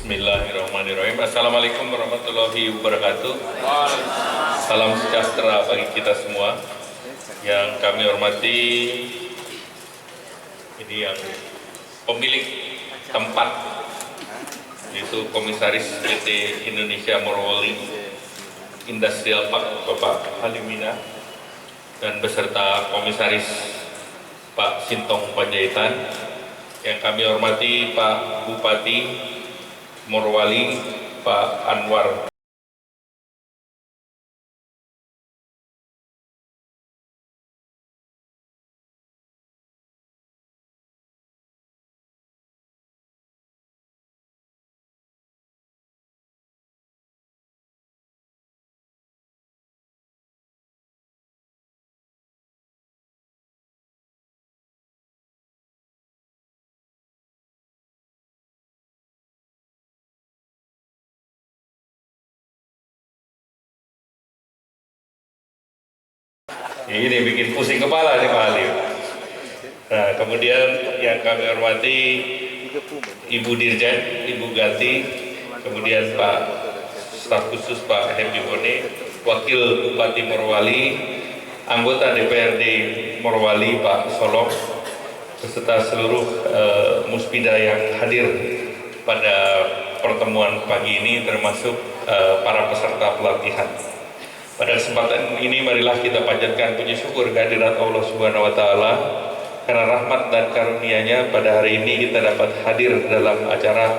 Bismillahirrahmanirrahim. Assalamualaikum warahmatullahi wabarakatuh. Salam sejahtera bagi kita semua. Yang kami hormati, ini yang pemilik tempat, yaitu Komisaris PT Indonesia Morowali Industrial Park Bapak Halimina, dan beserta Komisaris Pak Sintong Panjaitan. Yang kami hormati Pak Bupati Morowali Pak Anwar. Ini bikin pusing kepala nih Pak Halim. Nah, kemudian yang kami hormati Ibu Dirjen, Ibu Gati, kemudian Pak Staf Khusus Pak Herdi Bone, Wakil Bupati Morowali, anggota DPRD Morowali Pak Solok, beserta seluruh muspida yang hadir pada pertemuan pagi ini, termasuk para peserta pelatihan. Pada kesempatan ini marilah kita panjatkan puji syukur kehadirat Allah Subhanahu wa taala karena rahmat dan karunia-Nya pada hari ini kita dapat hadir dalam acara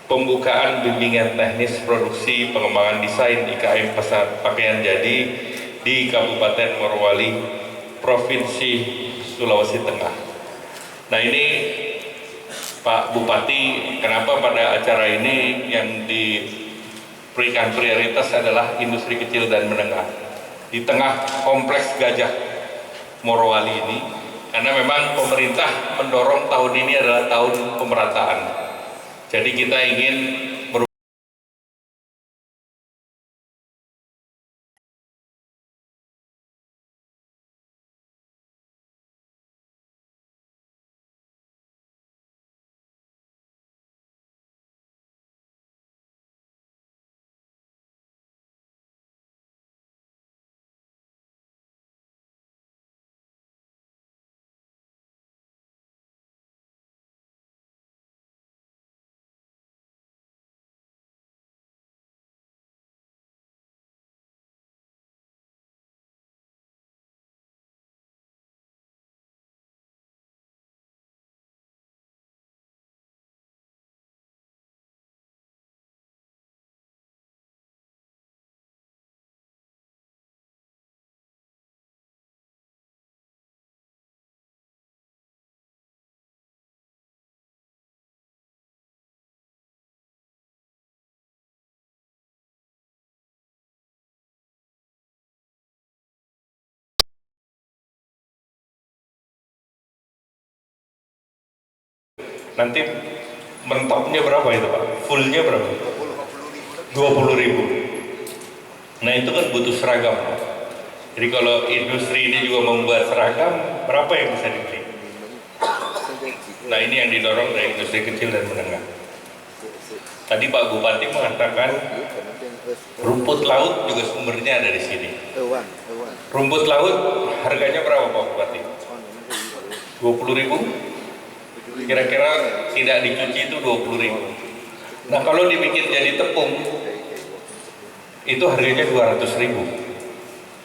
pembukaan bimbingan teknis produksi pengembangan desain IKM pasar pakaian jadi di Kabupaten Morowali, Provinsi Sulawesi Tengah. Nah, ini Pak Bupati, kenapa pada acara ini yang diberikan prioritas adalah industri kecil dan menengah di tengah kompleks Gajah Morowali ini, karena memang pemerintah mendorong tahun ini adalah tahun pemerataan. Jadi kita ingin nanti mentoknya berapa itu Pak? Fullnya berapa? 20.000. Nah, itu kan butuh seragam. Jadi kalau industri ini juga membuat seragam, berapa yang bisa dibeli? Nah, ini yang didorong dari industri kecil dan menengah. Tadi Pak Bupati mengatakan rumput laut juga sumbernya ada di sini. Rumput laut harganya berapa Pak Bupati? 20.000? Kira-kira tidak dicuci itu 20.000. Nah, kalau dibikin jadi tepung itu harganya 200.000,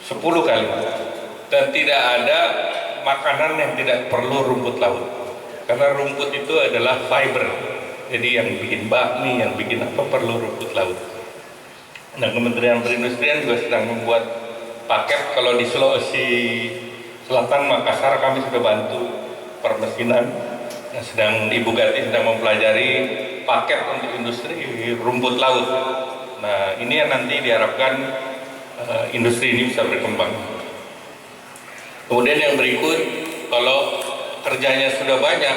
10 kali. Dan tidak ada makanan yang tidak perlu rumput laut, karena rumput itu adalah fiber. Jadi yang bikin bakmi, yang bikin apa perlu rumput laut. Nah, Kementerian Perindustrian juga sedang membuat paket. Kalau di Sulawesi Selatan, Makassar, kami sudah bantu permesinan. Nah, Ibu Gati sedang mempelajari paket untuk industri rumput laut. Nah, ini yang nanti diharapkan industri ini bisa berkembang. Kemudian yang berikut, kalau kerjanya sudah banyak,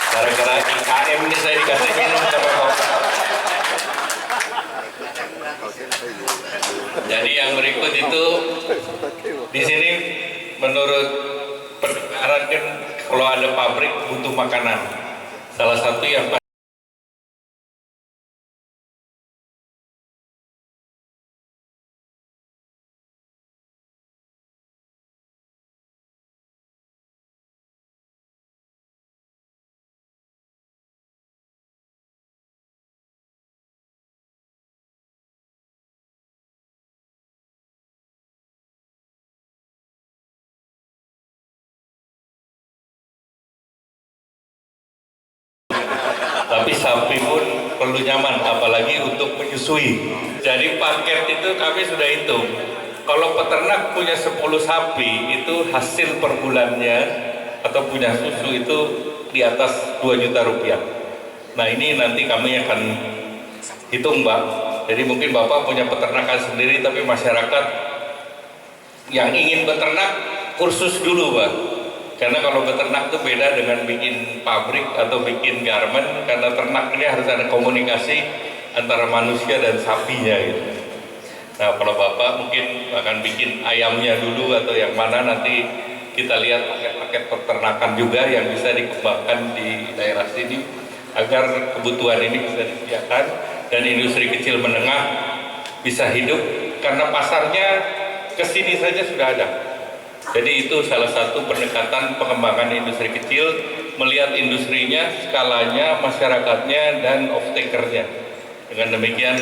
gara-gara IKM ini saya dikasih minum sampai kopi. Jadi yang berikut itu di sini menurut kalau ada pabrik butuh makanan. Salah satu yang tapi sapi pun perlu nyaman, apalagi untuk menyusui. Jadi paket itu kami sudah hitung. Kalau peternak punya 10 sapi, itu hasil per bulannya atau punya susu itu di atas 2 juta rupiah. Nah ini nanti kami akan hitung, Mbak. Jadi mungkin Bapak punya peternakan sendiri, tapi masyarakat yang ingin beternak kursus dulu, Mbak. Karena kalau beternak itu beda dengan bikin pabrik atau bikin garment, karena ternak ini harus ada komunikasi antara manusia dan sapinya gitu. Nah kalau Bapak mungkin akan bikin ayamnya dulu atau yang mana, nanti kita lihat paket-paket peternakan juga yang bisa dikembangkan di daerah sini agar kebutuhan ini bisa disediakan dan industri kecil menengah bisa hidup, karena pasarnya kesini saja sudah ada. Jadi itu salah satu pendekatan pengembangan industri kecil, melihat industrinya, skalanya, masyarakatnya, dan off-takernya. Dengan demikian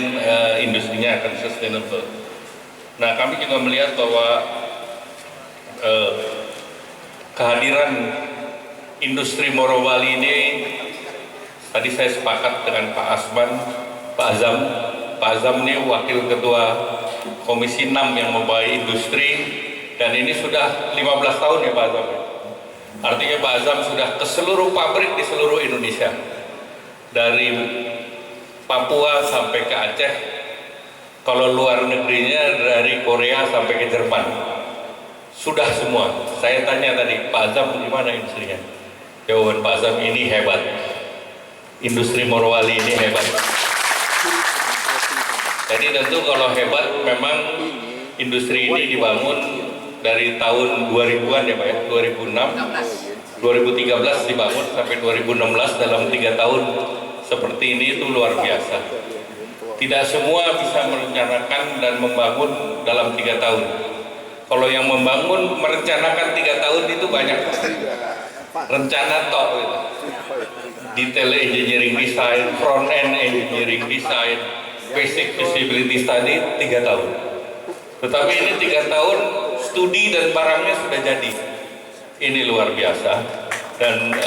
industrinya akan sustainable. Nah kami juga melihat bahwa kehadiran industri Morowali ini, tadi saya sepakat dengan Pak Asman, Pak Azam. Pak Azam ini Wakil Ketua Komisi 6 yang membawa industri, dan ini sudah 15 tahun ya Pak Azam. Artinya Pak Azam sudah ke seluruh pabrik di seluruh Indonesia, dari Papua sampai ke Aceh, kalau luar negerinya dari Korea sampai ke Jerman, sudah semua. Saya tanya tadi, Pak Azam gimana industrinya? Jawaban Pak Azam, ini hebat, industri Morowali ini hebat. Jadi tentu kalau hebat, memang industri ini dibangun dari tahun 2000-an ya Pak ya, 2006, 2013 dibangun sampai 2016, dalam 3 tahun seperti ini itu luar biasa. Tidak semua bisa merencanakan dan membangun dalam 3 tahun. Kalau yang membangun, merencanakan 3 tahun itu banyak. Rencana tok gitu. Detail engineering design, front end engineering design, basic feasibility study 3 tahun. Tetapi ini 3 tahun studi dan barangnya sudah jadi. Ini luar biasa. Dan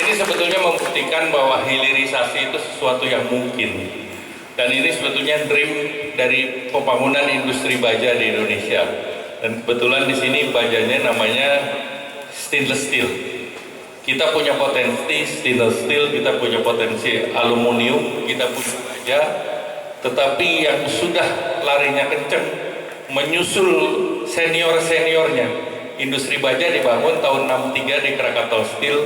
ini sebetulnya membuktikan bahwa hilirisasi itu sesuatu yang mungkin. Dan ini sebetulnya dream dari pembangunan industri baja di Indonesia. Dan kebetulan di sini bajanya namanya stainless steel. Kita punya potensi stainless steel, kita punya potensi aluminium, kita punya baja. Tetapi yang sudah larinya kenceng, menyusul senior-seniornya. Industri baja dibangun tahun 63 di Krakatau Steel.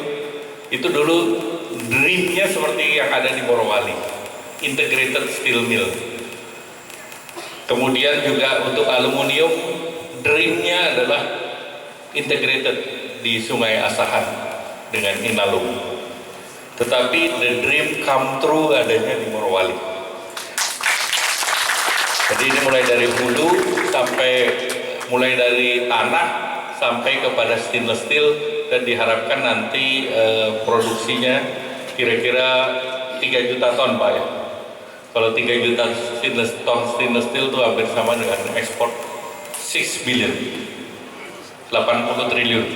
Itu dulu dreamnya seperti yang ada di Morowali, integrated steel mill. Kemudian juga untuk aluminium, dreamnya adalah integrated di Sungai Asahan dengan Inalum. Tetapi the dream come true adanya di Morowali. Jadi ini mulai dari hulu sampai, mulai dari tanah sampai kepada stainless steel, dan diharapkan nanti produksinya kira-kira 3 juta ton Pak ya. Kalau 3 juta stainless steel itu hampir sama dengan ekspor 6 billion, 80 triliun.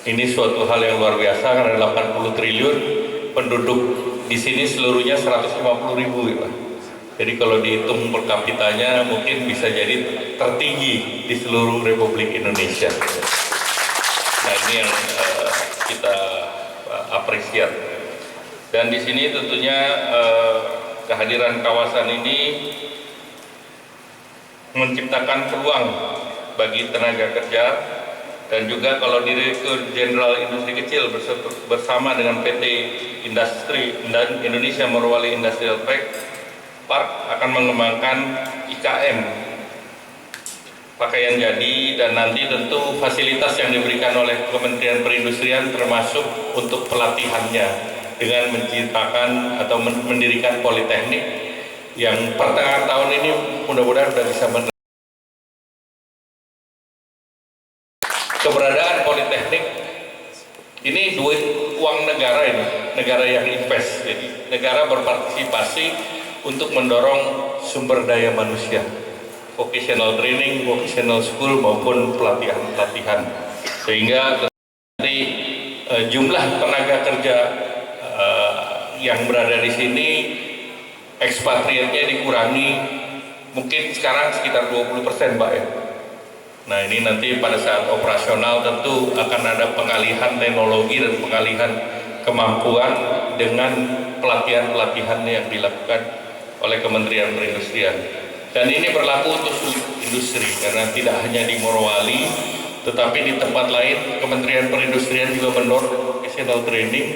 Ini suatu hal yang luar biasa, karena 80 triliun penduduk di sini seluruhnya 150.000 ya Pak. Jadi kalau dihitung per kapitanya mungkin bisa jadi tertinggi di seluruh Republik Indonesia. Nah ini yang kita apresiat. Dan di sini tentunya kehadiran kawasan ini menciptakan peluang bagi tenaga kerja, dan juga kalau Direktur Jenderal Industri Kecil bersama dengan PT Industri dan Indonesia Morowali Industrial Park akan mengembangkan IKM pakaian jadi, dan nanti tentu fasilitas yang diberikan oleh Kementerian Perindustrian termasuk untuk pelatihannya dengan menciptakan atau mendirikan politeknik yang pertengahan tahun ini mudah-mudahan sudah bisa keberadaan politeknik ini duit uang negara, ini negara yang invest, jadi negara berpartisipasi untuk mendorong sumber daya manusia, vocational training, vocational school maupun pelatihan-pelatihan, sehingga nanti jumlah tenaga kerja yang berada di sini ekspatriatnya dikurangi, mungkin sekarang sekitar 20% Pak ya. Nah ini nanti pada saat operasional tentu akan ada pengalihan teknologi dan pengalihan kemampuan dengan pelatihan-pelatihan yang dilakukan oleh Kementerian Perindustrian. Dan ini berlaku untuk seluruh industri, karena tidak hanya di Morowali, tetapi di tempat lain Kementerian Perindustrian juga mendorong vocational training,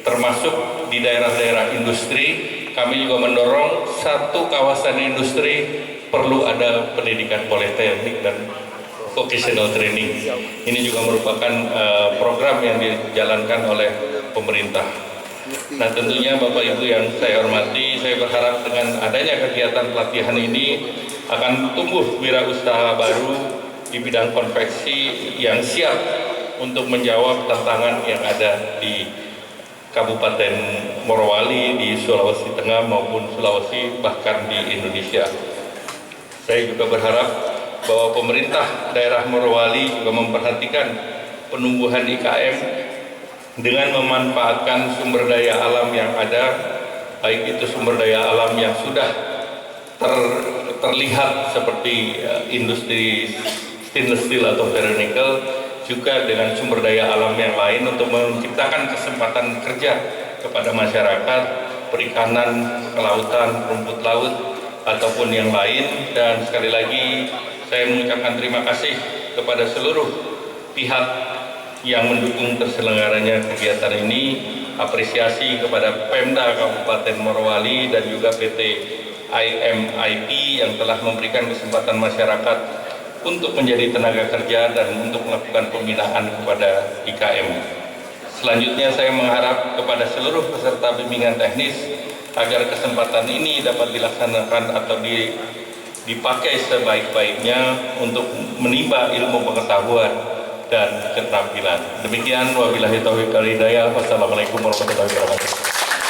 termasuk di daerah-daerah industri. Kami juga mendorong satu kawasan industri perlu ada pendidikan politeknik dan vocational training. Ini juga merupakan program yang dijalankan oleh pemerintah. Nah tentunya Bapak Ibu yang saya hormati, saya berharap dengan adanya kegiatan pelatihan ini akan tumbuh wirausaha baru di bidang konveksi yang siap untuk menjawab tantangan yang ada di Kabupaten Morowali, di Sulawesi Tengah maupun Sulawesi, bahkan di Indonesia. Saya juga berharap bahwa pemerintah daerah Morowali juga memperhatikan penumbuhan IKM dengan memanfaatkan sumber daya alam yang ada, baik itu sumber daya alam yang sudah terlihat seperti industri stainless steel atau ferronickel, juga dengan sumber daya alam yang lain untuk menciptakan kesempatan kerja kepada masyarakat, perikanan, kelautan, rumput laut, ataupun yang lain. Dan sekali lagi saya mengucapkan terima kasih kepada seluruh pihak yang mendukung terselenggaranya kegiatan ini, apresiasi kepada Pemda Kabupaten Morowali dan juga PT IMIP yang telah memberikan kesempatan masyarakat untuk menjadi tenaga kerja dan untuk melakukan pembinaan kepada IKM. Selanjutnya saya mengharap kepada seluruh peserta bimbingan teknis agar kesempatan ini dapat dilaksanakan atau dipakai sebaik-baiknya untuk menimba ilmu pengetahuan dan keterampilan. Demikian, wabillahi taufiq wal hidayah. Wassalamualaikum warahmatullahi wabarakatuh.